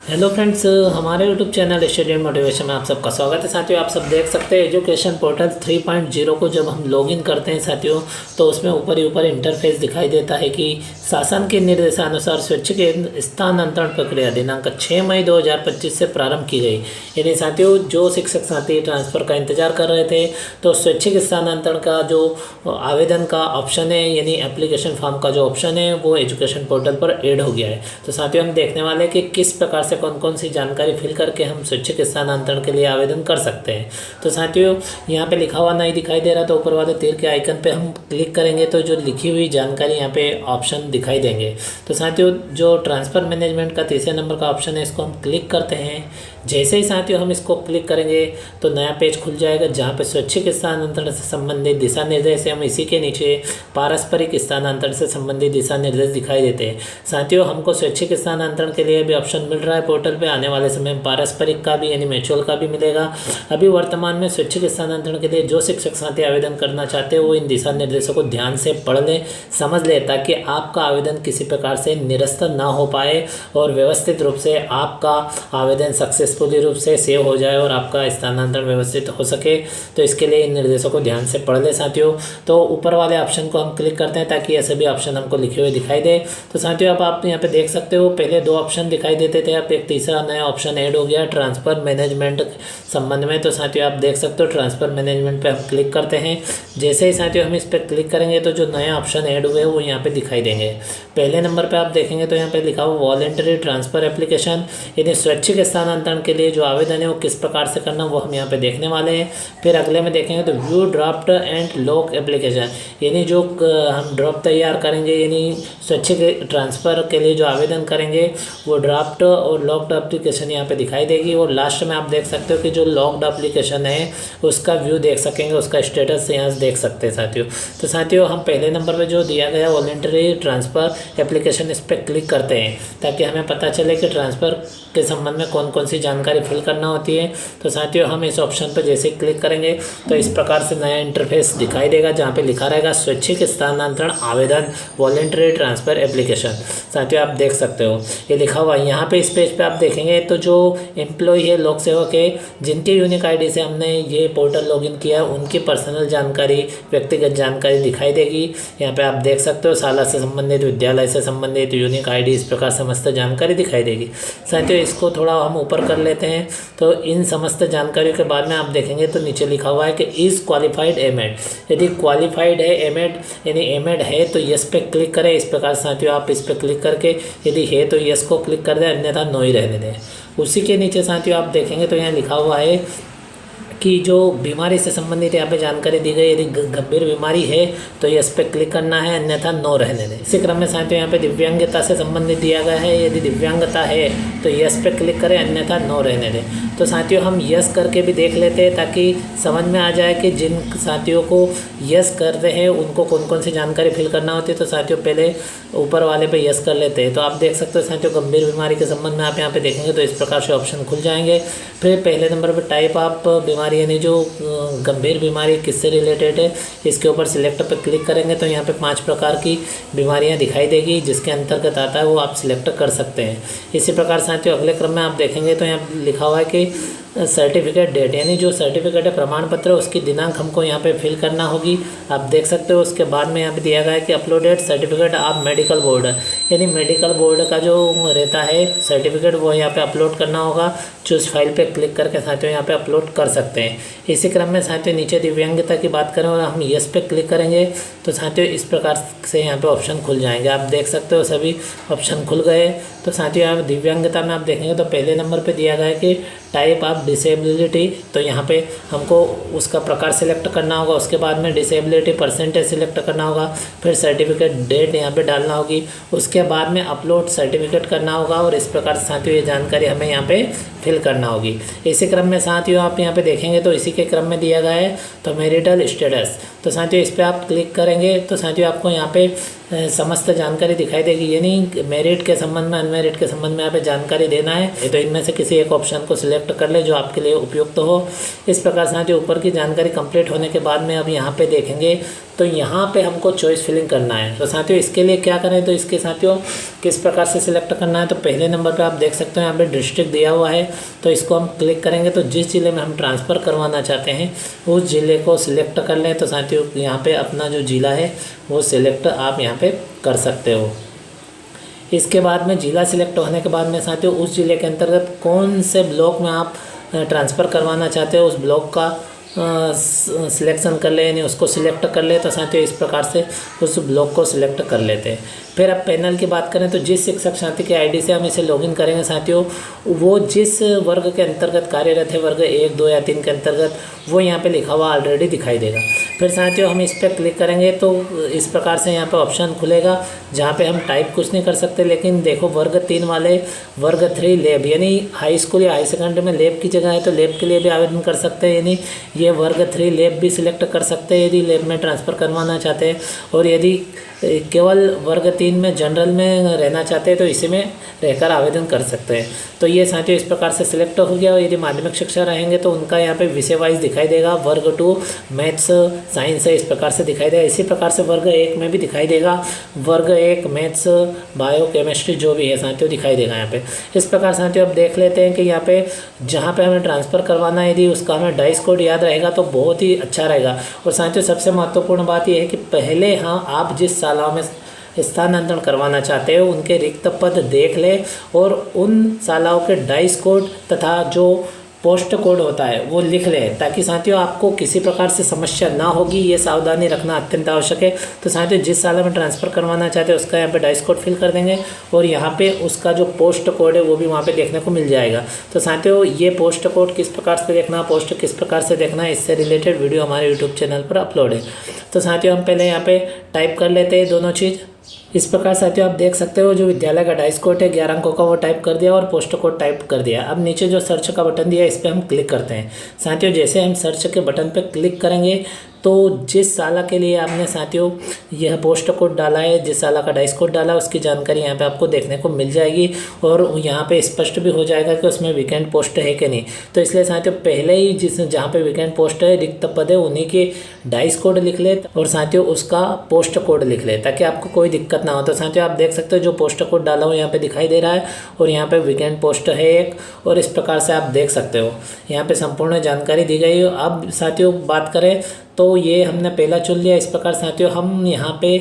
Hello friends, हमारे YouTube channel student motivation में आप सबका स्वागत है। साथियों, आप सब देख सकते हैं एजुकेशन पोर्टल 3.0 को जब हम लॉगिन करते हैं साथियों, तो उसमें ऊपर ही ऊपर इंटरफेस दिखाई देता है कि शासन के निर्देशानुसार स्वैच्छिक स्थानांतरण प्रक्रिया दिनांक 6 मई 2025 से प्रारंभ की गई। यानी साथियों, जो शिक्षक साथी ट्रांसफ़र का इंतजार कर रहे थे तो स्वैच्छिक स्थानांतरण का जो आवेदन का ऑप्शन है, यानी एप्लीकेशन फॉर्म का जो ऑप्शन है, वो एजुकेशन पोर्टल पर ऐड हो गया है। तो साथियों, हम देखने वाले हैं कि किस प्रकार से कौन कौन सी जानकारी फिल करके हम स्वैच्छिक स्थानांतरण के लिए आवेदन कर सकते हैं। तो साथियों, यहाँ पे लिखा हुआ नहीं दिखाई दे रहा, तो ऊपर वाले तीर के आइकन पे हम क्लिक करेंगे तो जो लिखी हुई जानकारी यहाँ पे ऑप्शन दिखाई देंगे। तो साथियों, जो ट्रांसफ़र मैनेजमेंट का तीसरे नंबर का ऑप्शन है, इसको हम क्लिक करते हैं। जैसे ही साथियों हम इसको क्लिक करेंगे तो नया पेज खुल जाएगा, जहाँ पे स्वैच्छिक स्थानांतरण से संबंधित दिशा निर्देश है। हम इसी के नीचे पारस्परिक स्थानांतरण से संबंधित दिशा निर्देश दिखाई देते हैं। साथियों, हमको स्वैच्छिक स्थानांतरण के लिए भी ऑप्शन मिल रहा है पोर्टल पे। आने वाले समय में पारस्परिक का भी यानी म्यूचुअल का भी मिलेगा। अभी वर्तमान में स्वैच्छिक स्थानांतरण के लिए जो शिक्षक साथी आवेदन करना चाहते हैं वो इन दिशा निर्देशों को ध्यान से पढ़ लें, समझ लें, ताकि आपका आवेदन किसी प्रकार से निरस्त ना हो पाए और व्यवस्थित रूप से आपका आवेदन सक्सेसफुली रूप से सेव हो जाए और आपका स्थानांतरण व्यवस्थित हो सके। तो इसके लिए इन निर्देशों को ध्यान से पढ़ लें साथियों। तो ऊपर वाले ऑप्शन को हम क्लिक करते हैं ताकि ये सभी ऑप्शन हमको लिखे हुए दिखाई दे। तो साथियों, अब आप यहाँ पे देख सकते हो, पहले दो ऑप्शन दिखाई देते थे, अब एक तीसरा नया ऑप्शन ऐड हो गया ट्रांसफ़र मैनेजमेंट संबंध में। तो साथियों, आप देख सकते हो ट्रांसफ़र मैनेजमेंट पे हम क्लिक करते हैं। जैसे ही साथियों हम इस पर क्लिक करेंगे तो जो नया ऑप्शन ऐड हुए वो यहाँ पे दिखाई देंगे। पहले नंबर पे आप देखेंगे तो यहाँ पे लिखा हुआ वॉलंटरी ट्रांसफ़र एप्लीकेशन, यानी स्वैच्छिक स्थानांतरण के लिए जो आवेदन है वो किस प्रकार से करना वो हम यहाँ पे देखने वाले हैं। फिर अगले में देखेंगे तो view draft and lock application, यानी जो हम ड्राफ्ट तैयार करेंगे, यानी स्वैच्छिक ट्रांसफ़र के लिए जो आवेदन करेंगे वो ड्राफ्ट और लॉक्ड एप्लीकेशन यहाँ पे दिखाई देगी। और लास्ट में आप देख सकते हो कि जो लॉक्ड एप्लीकेशन है उसका व्यू देख सकेंगे, उसका स्टेटस यहाँ से देख सकते हैं साथियों। तो साथियों, हम पहले नंबर पे जो दिया गया वॉलंटरी ट्रांसफ़र एप्लीकेशन, इस पर क्लिक करते हैं ताकि हमें पता चले कि ट्रांसफ़र के संबंध में कौन कौन सी जानकारी फिल करना होती है। तो साथियों, हम इस ऑप्शन पर जैसे क्लिक करेंगे तो इस प्रकार से नया इंटरफेस दिखाई देगा, जहाँ पे लिखा रहेगा स्वैच्छिक स्थानांतरण आवेदन वॉलंटरी ट्रांसफ़र एप्लीकेशन। साथियों, आप देख सकते हो ये लिखा हुआ है। यहाँ पे इस पेज पे आप देखेंगे तो जो एम्प्लॉय है, लोक सेवक है, जिनके यूनिक आईडी से हमने ये पोर्टल लॉगिन किया, उनकी पर्सनल जानकारी, व्यक्तिगत जानकारी दिखाई देगी। यहाँ पे आप देख सकते हो शाला से संबंधित, विद्यालय से संबंधित यूनिक आईडी, इस प्रकार समस्त जानकारी दिखाई देगी। साथियों, इसको थोड़ा हम ऊपर कर लेते हैं तो इन समस्त जानकारियों के बाद में आप देखेंगे तो नीचे लिखा हुआ है कि इज़ क्वालिफाइड एमएड। यदि क्वालिफाइड है एमएड, यानी एमएड है तो यस पे क्लिक करें। इस प्रकार साथियों आप इस पर क्लिक करके यदि है तो यस को क्लिक कर दें, अन्यथा नो ही रहने दें। उसी के नीचे साथियों आप देखेंगे तो यहाँ लिखा हुआ है कि जो बीमारी से संबंधित यहाँ पे जानकारी दी गई, यदि गंभीर बीमारी है तो यस पे क्लिक करना है, अन्यथा नो रहने दें। इसी क्रम में साथियों यहाँ पे दिव्यांगता से संबंधित दिया गया है, यदि दिव्यांगता है तो यस पे क्लिक करें, अन्यथा नो रहने दें। तो साथियों, हम यस करके भी देख लेते हैं ताकि समझ में आ जाए कि जिन साथियों को यस कर रहे हैं उनको कौन कौन सी जानकारी फिल करना होती है। तो साथियों, पहले ऊपर वाले पे यस कर लेते हैं। तो आप देख सकते हो साथियों, गंभीर बीमारी के संबंध में आप यहाँ पे देखेंगे तो इस प्रकार से ऑप्शन खुल जाएंगे। फिर पहले नंबर पर टाइप ऑफ बीमारी, यानी जो गंभीर बीमारी किससे रिलेटेड है, इसके ऊपर सिलेक्ट पे क्लिक करेंगे तो यहाँ पे 5 प्रकार की बीमारियाँ दिखाई देगी, जिसके अंतर्गत आता है वो आप सिलेक्ट कर सकते हैं। इसी प्रकार साथियों अगले क्रम में आप देखेंगे तो यहाँ लिखा हुआ है कि सर्टिफिकेट डेट, यानी जो सर्टिफिकेट है, प्रमाण पत्र, उसकी दिनांक हमको यहाँ पे फिल करना होगी। आप देख सकते हो उसके बाद में यहाँ पे दिया गया है कि uploaded certificate of medical board, यानी मेडिकल बोर्ड का जो रहता है सर्टिफिकेट वो यहाँ पे अपलोड करना होगा। चूज़ फाइल पे क्लिक करके साथियों यहाँ पे अपलोड कर सकते हैं। इसी क्रम में साथियों नीचे दिव्यांगता की बात करें और हम यस पे क्लिक करेंगे तो साथियों इस प्रकार से यहाँ पे ऑप्शन खुल जाएंगे। आप देख सकते हो सभी ऑप्शन खुल गए। तो साथियों यहाँ दिव्यांगता में आप देखेंगे तो पहले नंबर पे दिया गया है कि टाइप ऑफ डिसेबिलिटी, तो यहाँ पे हमको उसका प्रकार सिलेक्ट करना होगा। उसके बाद में डिसेबिलिटी परसेंटेज सिलेक्ट करना होगा। फिर सर्टिफिकेट डेट यहाँ पे डालना होगी। उसके बाद में अपलोड सर्टिफिकेट करना होगा और इस प्रकार से साथियों ये जानकारी हमें यहाँ पे फिल करना होगी। इसी क्रम में साथियों आप यहाँ पे देखेंगे तो इसी के क्रम में दिया गया है तो मैरिटल स्टेटस। तो साथियों इस पर आप क्लिक करेंगे तो साथियों आपको यहाँ पे समस्त जानकारी दिखाई देगी, यानी मेरिट के संबंध में, अनमेरिट के संबंध में यहाँ पे जानकारी देना है। तो इनमें से किसी एक ऑप्शन को सिलेक्ट कर ले जो आपके लिए उपयुक्त हो। इस प्रकार साथियों ऊपर की जानकारी कंप्लीट होने के बाद में अब यहाँ पे देखेंगे तो यहाँ पे हमको चॉइस फिलिंग करना है। तो साथियों इसके लिए क्या करें, तो इसके साथियों किस प्रकार से सिलेक्ट करना है। तो पहले नंबर पे आप देख सकते हो यहाँ पे डिस्ट्रिक्ट दिया हुआ है, तो इसको हम क्लिक करेंगे तो जिस ज़िले में हम ट्रांसफ़र करवाना चाहते हैं उस ज़िले को सिलेक्ट कर लें। तो साथियों यहाँ पे अपना जो ज़िला है वो सिलेक्ट आप यहाँ पे कर सकते हो। इसके बाद में ज़िला सिलेक्ट होने के बाद में साथियों उस ज़िले के अंतर्गत कौन से ब्लॉक में आप ट्रांसफ़र करवाना चाहते हो उस ब्लॉक का सिलेक्शन कर ले, यानी उसको सिलेक्ट कर ले। तो साथियों इस प्रकार से उस ब्लॉक को सिलेक्ट कर लेते हैं। फिर अब पैनल की बात करें तो जिस शिक्षक साथी के आईडी से हम इसे लॉगिन करेंगे साथियों, वो जिस वर्ग के अंतर्गत कार्यरत है, वर्ग 1, 2 या 3 के अंतर्गत, वो यहाँ पे लिखा हुआ ऑलरेडी दिखाई देगा। फिर साथियों हम इस पर क्लिक करेंगे तो इस प्रकार से यहाँ पे ऑप्शन खुलेगा जहाँ पे हम टाइप कुछ नहीं कर सकते। लेकिन देखो वर्ग 3 वाले वर्ग 3 लैब, यानी हाई स्कूल या हाई सेकेंडरी में लैब की जगह है तो लैब के लिए भी आवेदन कर सकते हैं, यानी ये वर्ग 3 लैब भी सिलेक्ट कर सकते हैं यदि लैब में ट्रांसफ़र करवाना चाहते हैं। और यदि केवल वर्ग 3 में जनरल में रहना चाहते हैं तो इसी में रहकर आवेदन कर सकते हैं। तो ये साथियों इस प्रकार से सिलेक्ट हो गया। और यदि माध्यमिक शिक्षा रहेंगे तो उनका यहाँ पे विषय वाइज दिखाई देगा, वर्ग 2 मैथ्स साइंस है, इस प्रकार से दिखाई देगा। इसी प्रकार से वर्ग 1 में भी दिखाई देगा, वर्ग 1 मैथ्स बायो केमिस्ट्री जो भी है साथियों दिखाई देगा यहाँ पे। इस प्रकार साथियों अब देख लेते हैं कि यहाँ पे जहाँ पे हमें ट्रांसफ़र करवाना है यदि उसका हमें डाइस कोड याद रहेगा तो बहुत ही अच्छा रहेगा। और साथियों सबसे महत्वपूर्ण बात यह है कि पहले आप जिस शालाओं में स्थानांतरण करवाना चाहते हो उनके रिक्त पद देख ले और उन शालाओं के डाइस कोड तथा जो पोस्ट कोड होता है वो लिख ले, ताकि साथियों आपको किसी प्रकार से समस्या ना होगी। ये सावधानी रखना अत्यंत आवश्यक है। तो साथियों जिस साल में ट्रांसफ़र करवाना चाहते हैं उसका यहाँ पे डाइस कोड फिल कर देंगे और यहाँ पे उसका जो पोस्ट कोड है वो भी वहाँ पे देखने को मिल जाएगा। तो साथियों ये पोस्ट कोड किस प्रकार से देखना, पोस्ट किस प्रकार से देखना है, इससे रिलेटेड वीडियो हमारे यूट्यूब चैनल पर अपलोड है। तो साथियों हम पहले यहाँ पे टाइप कर लेते हैं दोनों चीज़। इस प्रकार साथियों आप देख सकते हो जो विद्यालय का डाइस कोड है 11 अंकों का वो टाइप कर दिया और पोस्ट कोड टाइप कर दिया। अब नीचे जो सर्च का बटन दिया है इस पर हम क्लिक करते हैं। साथियों जैसे हम सर्च के बटन पर क्लिक करेंगे तो जिस साला के लिए आपने साथियों यह पोस्ट कोड डाला है, जिस साला का डाइस कोड डाला है उसकी जानकारी यहाँ पे आपको देखने को मिल जाएगी और यहाँ पे स्पष्ट भी हो जाएगा कि उसमें वीकेंड पोस्ट है कि नहीं। तो इसलिए साथियों पहले ही जहाँ पे वीकेंड पोस्ट है, रिक्त पद है, उन्हीं के डाइस कोड लिख ले और साथियों उसका पोस्ट कोड लिख ले ताकि आपको कोई दिक्कत ना हो। तो साथियों आप देख सकते हो जो पोस्ट कोड डाला हो यहाँ पे दिखाई दे रहा है और यहाँ पे वीकेंड पोस्ट है एक, और इस प्रकार से आप देख सकते हो यहाँ पे संपूर्ण जानकारी दी गई है। अब साथियों बात करें तो ये हमने पहला चुन लिया। इस प्रकार साथियों हम यहाँ पे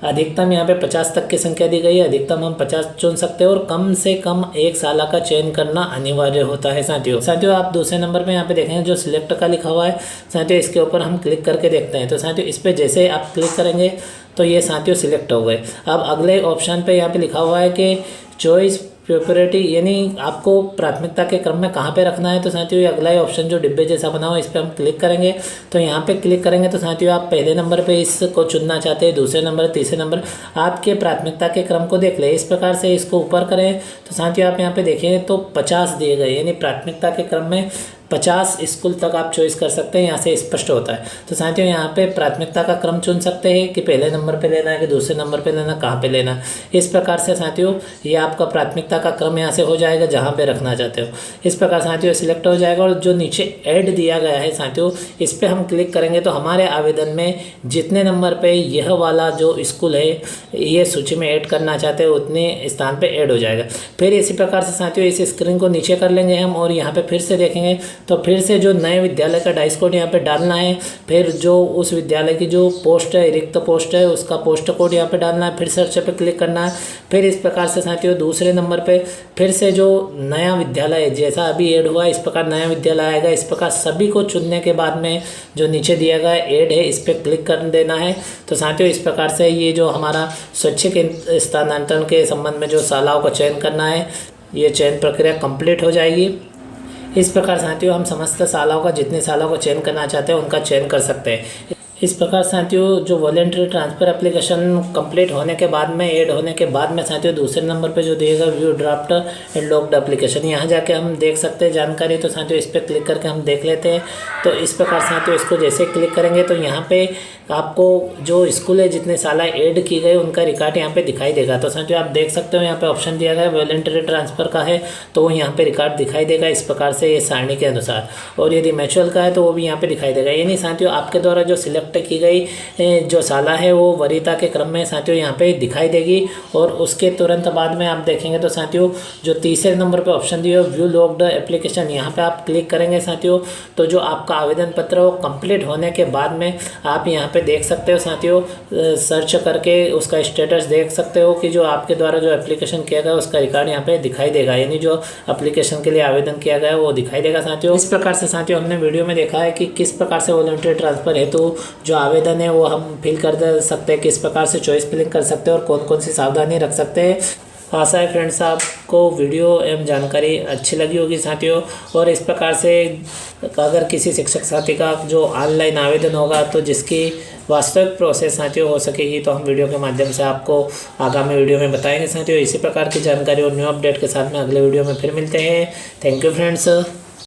अधिकतम यहाँ पे 50 तक की संख्या दी गई है, अधिकतम हम 50 चुन सकते हैं और कम से कम एक साला का चयन करना अनिवार्य होता है। साथियों आप दूसरे नंबर पे यहाँ पे देखेंगे जो सिलेक्ट का लिखा हुआ है साथियों, इसके ऊपर हम क्लिक करके देखते हैं। तो साथियों इस पर जैसे आप क्लिक करेंगे तो ये साथियों सिलेक्ट हो गए। अब अगले ऑप्शन पे यहाँ पे लिखा हुआ है कि चॉइस प्रियोरिटी, यानी आपको प्राथमिकता के क्रम में कहाँ पे रखना है। तो साथियों ये अगला ही ऑप्शन जो डिब्बे जैसा बना हुआ है इस पर हम क्लिक करेंगे। तो यहाँ पे क्लिक करेंगे तो साथियों आप पहले नंबर पे इसको चुनना चाहते हैं, दूसरे नंबर, तीसरे नंबर, आपके प्राथमिकता के क्रम को देख ले। इस प्रकार से इसको ऊपर करें तो साथियों आप यहाँ पे देखें तो 50 दिए गए, यानी प्राथमिकता के क्रम में 50 स्कूल तक आप चॉइस कर सकते हैं, यहाँ से स्पष्ट होता है। तो साथियों यहाँ पे प्राथमिकता का क्रम चुन सकते हैं कि पहले नंबर पे लेना है कि दूसरे नंबर पे लेना, कहाँ पे लेना। इस प्रकार से साथियों ये आपका प्राथमिकता का क्रम यहाँ से हो जाएगा जहाँ पे रखना चाहते हो। इस प्रकार साथियों सिलेक्ट हो जाएगा और जो नीचे ऐड दिया गया है साथियों इस पर हम क्लिक करेंगे तो हमारे आवेदन में जितने नंबर पर यह वाला जो स्कूल है ये सूची में ऐड करना चाहते हैं उतने स्थान पर ऐड हो जाएगा। फिर इसी प्रकार से साथियों इस स्क्रीन को नीचे कर लेंगे हम और यहाँ पर फिर से देखेंगे तो फिर से जो नए विद्यालय का डाइस कोड यहाँ पे डालना है, फिर जो उस विद्यालय की जो पोस्ट है, रिक्त पोस्ट है, उसका पोस्ट कोड यहाँ पे डालना है, फिर सर्च पे क्लिक करना है। फिर इस प्रकार से साथियों दूसरे नंबर पे फिर से जो नया विद्यालय है जैसा अभी ऐड हुआ इस प्रकार नया विद्यालय आएगा। इस प्रकार सभी को चुनने के बाद में जो नीचे दिया गया ऐड है इस पर क्लिक कर देना है। तो साथियों इस प्रकार से ये जो हमारा स्वैच्छिक स्थानांतरण के संबंध में जो शालाओं का चयन करना है ये चयन प्रक्रिया कंप्लीट हो जाएगी। इस प्रकार साथियों हम समस्त शालाओं का जितने शालाओं का चयन करना चाहते हैं उनका चयन कर सकते हैं। इस प्रकार साथियों जो वॉलंटरी ट्रांसफ़र एप्लीकेशन कंप्लीट होने के बाद में ऐड होने के बाद में साथियों दूसरे नंबर पे जो दिएगा view draft and locked application, यहाँ जाके हम देख सकते हैं जानकारी। तो साथियों इस पर क्लिक करके हम देख लेते हैं। तो इस प्रकार साथियों इसको जैसे क्लिक करेंगे तो यहाँ पे आपको जो स्कूल है जितने साल ऐड की गए उनका रिकॉर्ड यहाँ पे दिखाई देगा। तो साथियों आप देख सकते हो यहाँ पे ऑप्शन दिया गया है वॉलंटरी ट्रांसफ़र का है तो वो यहाँ पे रिकॉर्ड दिखाई देगा इस प्रकार से ये सारणी के अनुसार, और यदि म्यूचुअल का है तो वो भी यहाँ पे दिखाई देगा। यानी साथियों आपके द्वारा जो सिलेक्ट सेलेक्ट की गई जो साला है वो वरीयता के क्रम में साथियों यहाँ पे दिखाई देगी। और उसके तुरंत बाद में आप देखेंगे तो साथियों जो तीसरे नंबर पे ऑप्शन दिया है व्यू लॉग्ड एप्लीकेशन, यहाँ पे आप क्लिक करेंगे साथियों तो जो आपका आवेदन पत्र वो कंप्लीट होने के बाद में आप यहाँ पे देख सकते हो साथियों, सर्च करके उसका स्टेटस देख सकते हो कि जो आपके द्वारा जो एप्लीकेशन किया गया उसका रिकॉर्ड यहाँ पे दिखाई देगा, यानी जो एप्लीकेशन के लिए आवेदन किया गया वो दिखाई देगा साथियों। इस प्रकार से साथियों हमने वीडियो में देखा है कि किस प्रकार से वॉलंटरी ट्रांसफर हेतु जो आवेदन है वो हम फिल कर सकते हैं, किस प्रकार से चॉइस फिलिंग कर सकते हैं और कौन कौन सी सावधानी रख सकते हैं। आशा है फ्रेंड्स आपको वीडियो एवं जानकारी अच्छी लगी होगी साथियों। और इस प्रकार से अगर किसी शिक्षक साथी का जो ऑनलाइन आवेदन होगा तो जिसकी वास्तविक प्रोसेस साथियों हो सकेगी तो हम वीडियो के माध्यम से आपको आगामी वीडियो में बताएंगे साथियों। इसी प्रकार की जानकारी और न्यू अपडेट के साथ में अगले वीडियो में फिर मिलते हैं। Thank you friends.